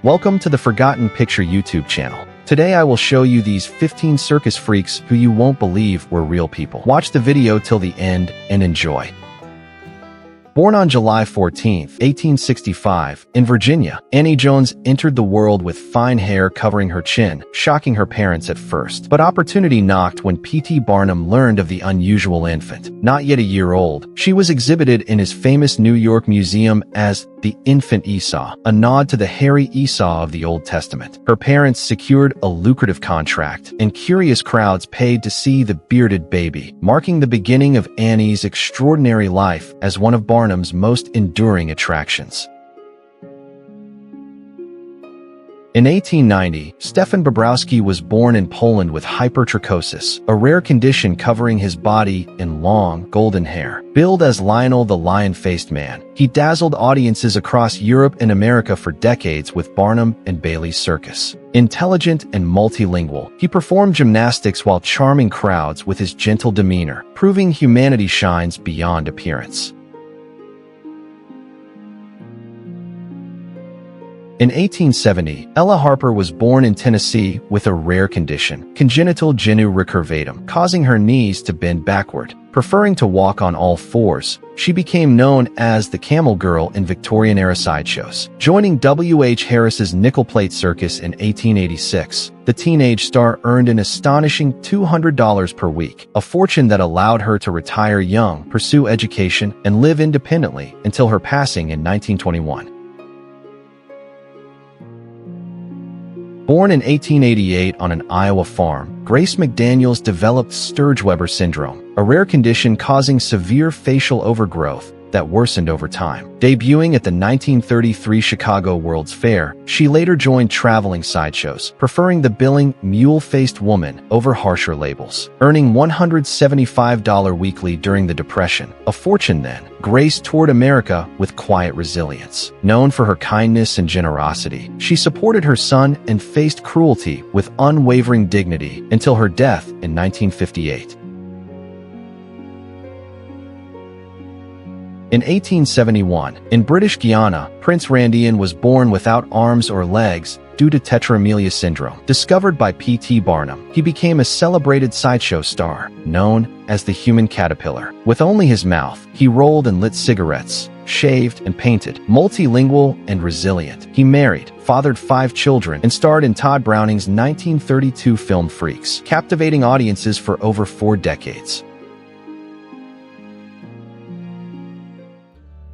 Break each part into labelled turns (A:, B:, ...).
A: Welcome to the Forgotten Picture YouTube channel. Today I will show you these 15 circus freaks who you won't believe were real people. Watch the video till the end and enjoy. Born on July 14, 1865, in Virginia, Annie Jones entered the world with fine hair covering her chin, shocking her parents at first. But opportunity knocked when P.T. Barnum learned of the unusual infant. Not yet a year old, she was exhibited in his famous New York museum as the infant Esau, a nod to the hairy Esau of the Old Testament. Her parents secured a lucrative contract, and curious crowds paid to see the bearded baby, marking the beginning of Annie's extraordinary life as one of Barnum's most enduring attractions. In 1890, Stefan Babrowski was born in Poland with hypertrichosis, a rare condition covering his body in long, golden hair. Billed as Lionel the Lion-Faced Man, he dazzled audiences across Europe and America for decades with Barnum and Bailey's Circus. Intelligent and multilingual, he performed gymnastics while charming crowds with his gentle demeanor, proving humanity shines beyond appearance. In 1870, Ella Harper was born in Tennessee with a rare condition, congenital genu recurvatum, causing her knees to bend backward. Preferring to walk on all fours, she became known as the Camel Girl in Victorian-era sideshows. Joining W.H. Harris's Nickel Plate Circus in 1886, the teenage star earned an astonishing $200 per week, a fortune that allowed her to retire young, pursue education, and live independently until her passing in 1921. Born in 1888 on an Iowa farm, Grace McDaniels developed Sturge-Weber syndrome, a rare condition causing severe facial overgrowth that worsened over time. Debuting at the 1933 Chicago World's Fair, she later joined traveling sideshows, preferring the billing mule-faced woman over harsher labels. Earning $175 weekly during the Depression, a fortune then, Grace toured America with quiet resilience. Known for her kindness and generosity, she supported her son and faced cruelty with unwavering dignity until her death in 1958. In 1871, in British Guiana, Prince Randian was born without arms or legs due to tetraamelia syndrome. Discovered by P.T. Barnum, he became a celebrated sideshow star, known as the human caterpillar. With only his mouth, he rolled and lit cigarettes, shaved and painted. Multilingual and resilient, he married, fathered 5 children, and starred in Todd Browning's 1932 film Freaks, captivating audiences for over 4 decades.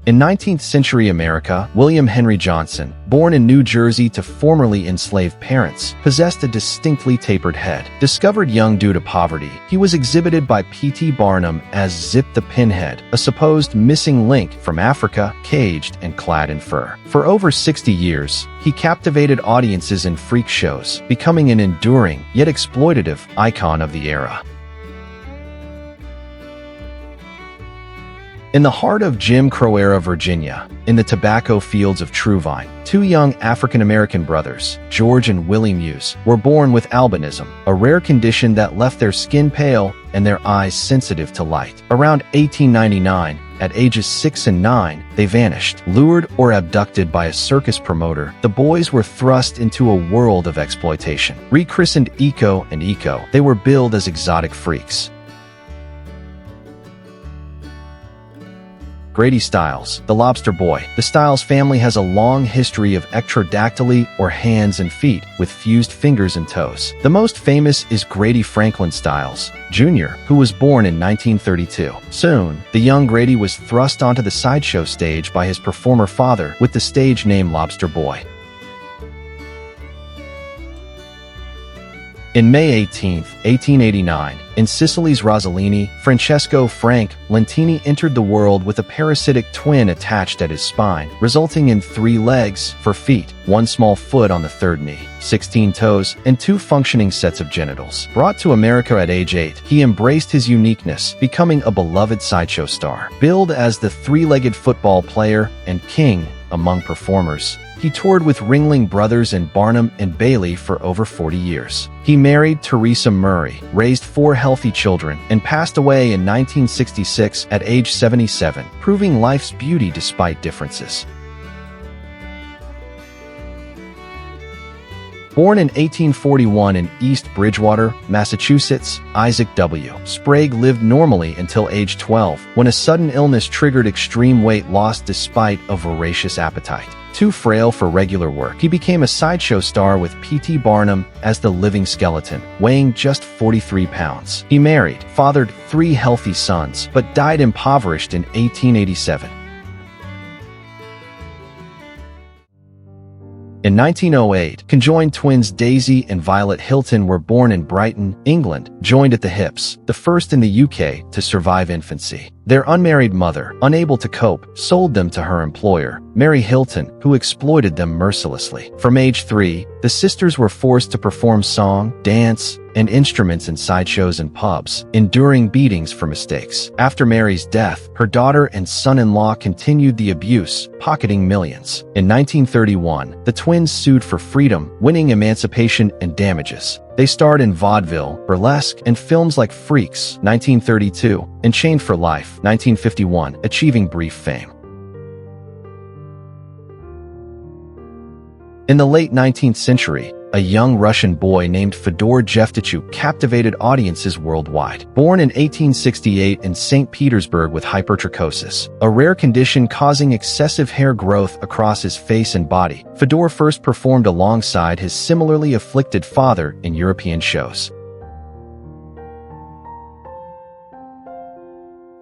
A: In 19th century America, William Henry Johnson, born in New Jersey to formerly enslaved parents, possessed a distinctly tapered head. Discovered young due to poverty, he was exhibited by P.T. Barnum as Zip the Pinhead, a supposed missing link from Africa, caged and clad in fur. For over 60 years, he captivated audiences in freak shows, becoming an enduring, yet exploitative, icon of the era. In the heart of Jim Crow-era Virginia, in the tobacco fields of Truvine, 2 young African-American brothers, George and Willie Muse, were born with albinism, a rare condition that left their skin pale and their eyes sensitive to light. Around 1899, at ages 6 and 9, they vanished. Lured or abducted by a circus promoter, the boys were thrust into a world of exploitation. Rechristened Eco and Eco, they were billed as exotic freaks. Grady Styles, the Lobster Boy. The Styles family has a long history of ectrodactyly, or hands and feet, with fused fingers and toes. The most famous is Grady Franklin Styles, Jr., who was born in 1932. Soon, the young Grady was thrust onto the sideshow stage by his performer father with the stage name Lobster Boy. In May 18, 1889, in Sicily's Rossellini, Francesco Frank Lentini entered the world with a parasitic twin attached at his spine, resulting in 3 legs for feet, 1 small foot on the 3rd knee, 16 toes, and 2 functioning sets of genitals. Brought to America at age 8, he embraced his uniqueness, becoming a beloved sideshow star. Billed as the 3-legged football player and king among performers, he toured with Ringling Brothers and Barnum and Bailey for over 40 years. He married Teresa Murray, raised 4 healthy children, and passed away in 1966 at age 77, proving life's beauty despite differences. Born in 1841 in East Bridgewater, Massachusetts, Isaac W. Sprague lived normally until age 12, when a sudden illness triggered extreme weight loss despite a voracious appetite. Too frail for regular work, he became a sideshow star with P.T. Barnum as the living skeleton, weighing just 43 pounds. He married, fathered 3 healthy sons, but died impoverished in 1887. In 1908, conjoined twins Daisy and Violet Hilton were born in Brighton, England, joined at the hips, the first in the UK to survive infancy. Their unmarried mother, unable to cope, sold them to her employer, Mary Hilton, who exploited them mercilessly. From age 3, the sisters were forced to perform song, dance, and instruments in sideshows and pubs, enduring beatings for mistakes. After Mary's death, her daughter and son-in-law continued the abuse, pocketing millions. In 1931, the twins sued for freedom, winning emancipation and damages. They starred in vaudeville, burlesque, and films like Freaks, 1932, and Chained for Life, 1951, achieving brief fame. In the late 19th century, a young Russian boy named Fedor Jeff captivated audiences worldwide. Born in 1868 in St. Petersburg with hypertrichosis, a rare condition causing excessive hair growth across his face and body, Fedor first performed alongside his similarly afflicted father in European shows.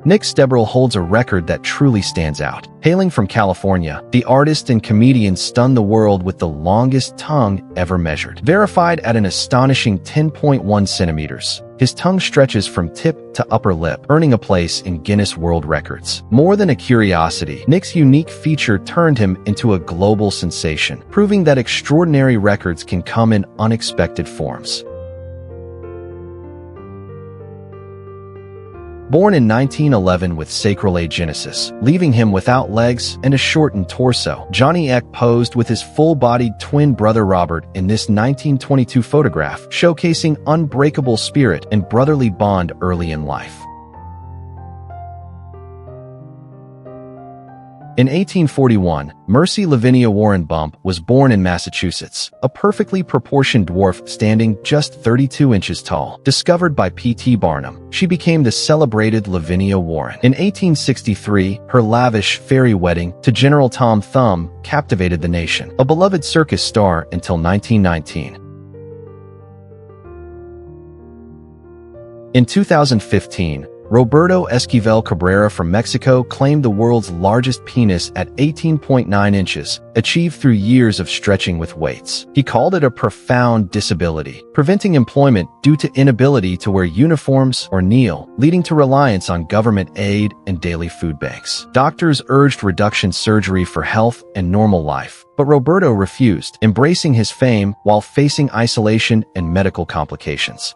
A: Nick Steroil holds a record that truly stands out. Hailing from California, the artist and comedian stunned the world with the longest tongue ever measured. Verified at an astonishing 10.1 centimeters, his tongue stretches from tip to upper lip, earning a place in Guinness World Records. More than a curiosity, Nick's unique feature turned him into a global sensation, proving that extraordinary records can come in unexpected forms. Born in 1911 with sacral agenesis, leaving him without legs and a shortened torso, Johnny Eck posed with his full-bodied twin brother Robert in this 1922 photograph, showcasing unbreakable spirit and brotherly bond early in life. In 1841, Mercy Levvenia Warren Bump was born in Massachusetts, a perfectly proportioned dwarf standing just 32 inches tall. Discovered by P.T. Barnum, she became the celebrated Levvenia Warren. In 1863, her lavish fairy wedding to General Tom Thumb captivated the nation, a beloved circus star until 1919. In 2015, Roberto Esquivel Cabrera from Mexico claimed the world's largest penis at 18.9 inches, achieved through years of stretching with weights. He called it a profound disability, preventing employment due to inability to wear uniforms or kneel, leading to reliance on government aid and daily food banks. Doctors urged reduction surgery for health and normal life, but Roberto refused, embracing his fame while facing isolation and medical complications.